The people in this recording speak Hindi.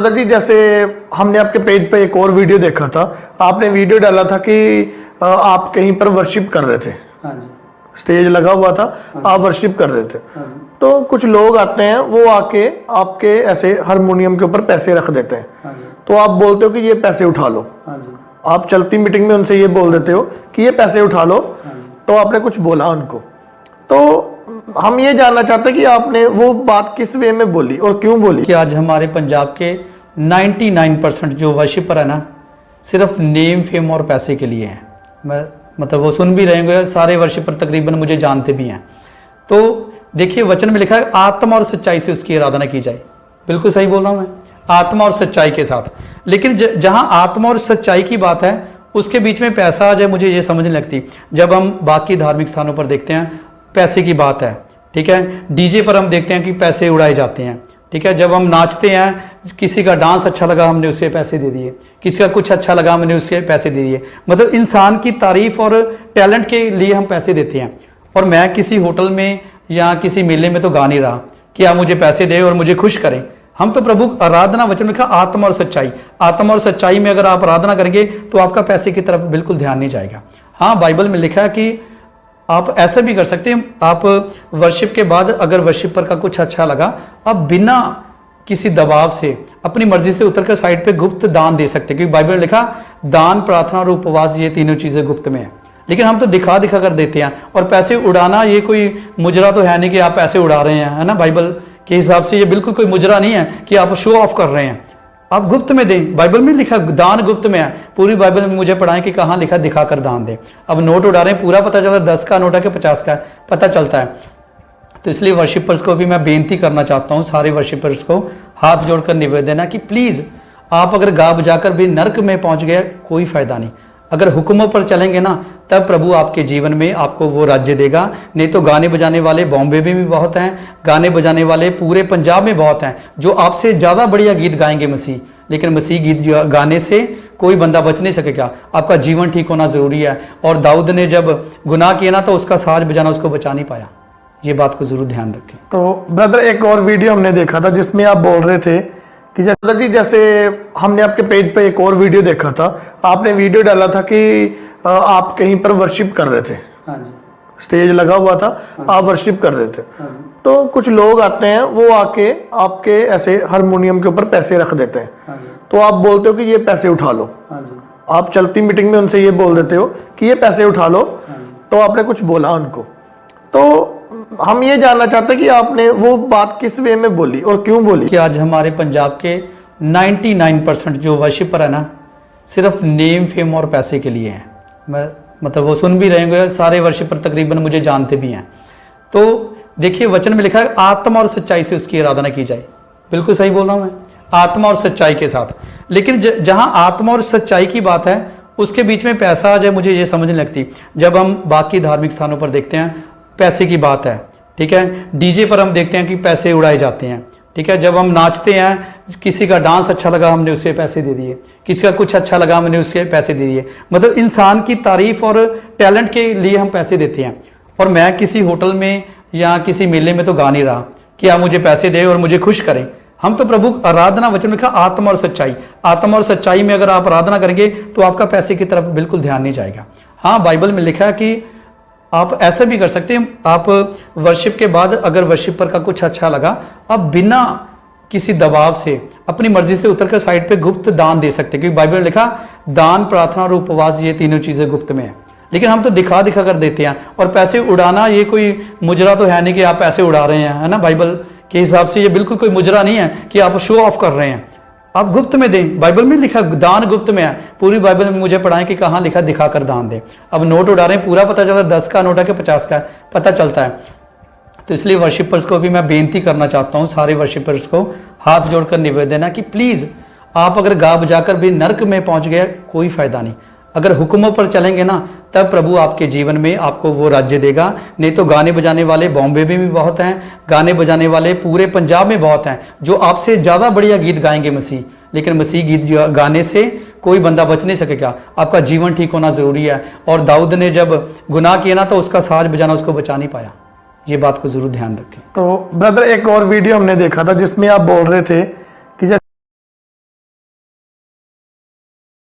दादा जी, जैसे हमने आपके पेज पे एक और वीडियो देखा था, आपने वीडियो डाला था कि आप कहीं पर वर्शिप कर रहे थे। हाँ जी। स्टेज लगा हुआ था, हाँ। आप वर्शिप कर रहे थे। हाँ जी। तो कुछ लोग आते हैं, वो आके आपके ऐसे हारमोनियम के ऊपर पैसे रख देते हैं। हाँ जी। तो आप बोलते हो कि ये पैसे उठा लो। हाँ जी। आप चलती मीटिंग में उनसे ये बोल देते हो कि ये पैसे उठा लो। हाँ जी। तो आपने कुछ बोला उनको, तो हम ये जानना चाहते हैं कि आपने वो बात किस वे में बोली और क्यों बोली। कि आज हमारे पंजाब के 99% जो वर्शिपर है ना, सिर्फ नेम फेम और पैसे के लिए हैं। मैं मतलब वो सुन भी रहे होंगे, सारे वर्शिपर तकरीबन मुझे जानते भी हैं। तो देखिए, वचन में लिखा है आत्मा और सच्चाई से उसकी आराधना की जाए। बिल्कुल सही बोल रहा हूँ मैं, आत्मा और सच्चाई के साथ। लेकिन जहाँ आत्मा और सच्चाई की बात है, उसके बीच में पैसा आ जाए, मुझे ये समझ नहीं लगती। जब हम बाकी धार्मिक स्थानों पर देखते हैं, पैसे की बात है, ठीक है। डीजे पर हम देखते हैं कि पैसे उड़ाए जाते हैं, ठीक है। जब हम नाचते हैं, किसी का डांस अच्छा लगा, हमने उससे पैसे दे दिए। किसी का कुछ अच्छा लगा, हमने उससे पैसे दे दिए। मतलब इंसान की तारीफ और टैलेंट के लिए हम पैसे देते हैं। और मैं किसी होटल में या किसी मेले में तो गा नहीं रहा कि आप मुझे पैसे दें और मुझे खुश करें। हम तो प्रभु आराधना, वचन में लिखा आत्मा और सच्चाई। आत्मा और सच्चाई में अगर आप आराधना करेंगे तो आपका पैसे की तरफ बिल्कुल ध्यान नहीं जाएगा। हाँ, बाइबल में लिखा है कि आप ऐसे भी कर सकते हैं। आप वर्शिप के बाद अगर वर्शिपर का कुछ अच्छा लगा, आप बिना किसी दबाव से अपनी मर्जी से उतरकर साइड पे गुप्त दान दे सकते हैं। क्योंकि बाइबल में लिखा दान, प्रार्थना और उपवास, ये तीनों चीजें गुप्त में है। लेकिन हम तो दिखा दिखा कर देते हैं। और पैसे उड़ाना ये कोई मुजरा तो है नहीं कि आप पैसे उड़ा रहे हैं, है ना। बाइबल के हिसाब से ये बिल्कुल कोई मुजरा नहीं है कि आप शो ऑफ कर रहे हैं। आप गुप्त में दें। बाइबल में लिखा दान गुप्त में है। पूरी बाइबल में मुझे पढ़ाएं कि कहाँ लिखा दिखाकर दान दें। अब नोट उड़ा रहे हैं, पूरा पता चलता है 10 का नोट है कि 50 का पता चलता है। तो इसलिए वर्शिपर्स को भी मैं बेनती करना चाहता हूँ, सारे वर्शिपर्स को हाथ जोड़कर निवेदन है कि प्लीज़, आप अगर गा बजाकर भी नर्क में पहुँच गए, कोई फायदा नहीं। अगर हुक्मों पर चलेंगे ना, तब प्रभु आपके जीवन में आपको वो राज्य देगा। नहीं तो गाने बजाने वाले बॉम्बे में भी बहुत हैं, गाने बजाने वाले पूरे पंजाब में बहुत हैं, जो आपसे ज़्यादा बढ़िया गीत गाएंगे मसीह। लेकिन मसीह गीत गाने से कोई बंदा बच नहीं सकेगा। आपका जीवन ठीक होना ज़रूरी है। और दाऊद ने जब गुनाह किया ना, तो उसका साज बजाना उसको बचा नहीं पाया। ये बात को ज़रूर ध्यान रखें। तो ब्रदर, एक और वीडियो हमने देखा था जिसमें आप बोल रहे थे कि जैसे हमने आपके पेज पे एक और वीडियो देखा था, आपने वीडियो डाला था कि आप कहीं पर वर्शिप कर रहे थे। हाँ जी। स्टेज लगा हुआ था, आप वर्शिप कर रहे थे। तो कुछ लोग आते हैं, वो आके आपके ऐसे हारमोनियम के ऊपर पैसे रख देते हैं। हाँ जी। तो आप बोलते हो कि ये पैसे उठा लो। हाँ जी। आप चलती मीटिंग में उनसे ये बोल देते हो कि ये पैसे उठा लो। हाँ जी। तो आपने कुछ बोला उनको, तो हम ये जानना चाहते हैं कि आपने वो बात किस वे में बोली और क्यों बोली। कि आज हमारे पंजाब के 99% जो वर्शिपर है ना, सिर्फ नेम फेम और पैसे के लिए हैं। मैं मतलब वो सुन भी रहे होंगे, सारे वर्शिपर तकरीबन मुझे जानते भी हैं। तो देखिए, वचन में लिखा है आत्मा और सच्चाई से उसकी आराधना की जाए। बिल्कुल सही बोल रहा हूँ मैं, आत्मा और सच्चाई के साथ। लेकिन जहाँ आत्मा और सच्चाई की बात है, उसके बीच में पैसा आ जाए, मुझे ये समझ नहीं लगती। जब हम बाकी धार्मिक स्थानों पर देखते हैं, पैसे की बात है, ठीक है। डीजे पर हम देखते हैं कि पैसे उड़ाए जाते हैं, ठीक है। जब हम नाचते हैं, किसी का डांस अच्छा लगा, हमने उससे पैसे दे दिए। किसी का कुछ अच्छा लगा, हमने उससे पैसे दे दिए। मतलब इंसान की तारीफ और टैलेंट के लिए हम पैसे देते हैं। और मैं किसी होटल में या किसी मेले में तो गा नहीं रहा कि आप मुझे पैसे दें और मुझे खुश करें। हम तो प्रभु आराधना, वचन में लिखा आत्मा और सच्चाई। आत्मा और सच्चाई में अगर आप आराधना करेंगे तो आपका पैसे की तरफ बिल्कुल ध्यान नहीं जाएगा। हाँ, बाइबल में लिखा है कि आप ऐसा भी कर सकते हैं। आप वर्शिप के बाद अगर वर्शिपर का कुछ अच्छा लगा, आप बिना किसी दबाव से अपनी मर्जी से उतरकर साइड पे गुप्त दान दे सकते हैं। क्योंकि बाइबल में लिखा दान, प्रार्थना और उपवास, ये तीनों चीजें गुप्त में है। लेकिन हम तो दिखा दिखा कर देते हैं। और पैसे उड़ाना ये कोई मुजरा तो है नहीं कि आप पैसे उड़ा रहे हैं, है ना। बाइबल के हिसाब से ये बिल्कुल कोई मुजरा नहीं है कि आप शो ऑफ कर रहे हैं। आप गुप्त में दें। बाइबल में लिखा दान गुप्त में है। पूरी बाइबल में मुझे पढ़ाएं कि कहाँ लिखा दिखाकर दान दें। अब नोट उड़ा रहे हैं, पूरा पता चलता है 10 का नोट है कि 50 का पता चलता है। तो इसलिए वर्शिपर्स को भी मैं बेनती करना चाहता हूँ, सारे वर्शिपर्स को हाथ जोड़कर निवेदन है कि प्लीज़, आप अगर गा बजाकर भी नर्क में पहुँच गए, कोई फायदा नहीं। अगर हुक्मों पर चलेंगे ना, तब प्रभु आपके जीवन में आपको वो राज्य देगा। नहीं तो गाने बजाने वाले बॉम्बे में भी बहुत हैं, गाने बजाने वाले पूरे पंजाब में बहुत हैं, जो आपसे ज़्यादा बढ़िया गीत गाएंगे मसीह। लेकिन मसीह गीत गाने से कोई बंदा बच नहीं सकेगा। आपका जीवन ठीक होना ज़रूरी है। और दाऊद ने जब गुनाह किया ना, तो उसका साज बजाना उसको बचा नहीं पाया। ये बात को ज़रूर ध्यान रखें। तो ब्रदर, एक और वीडियो हमने देखा था जिसमें आप बोल रहे थे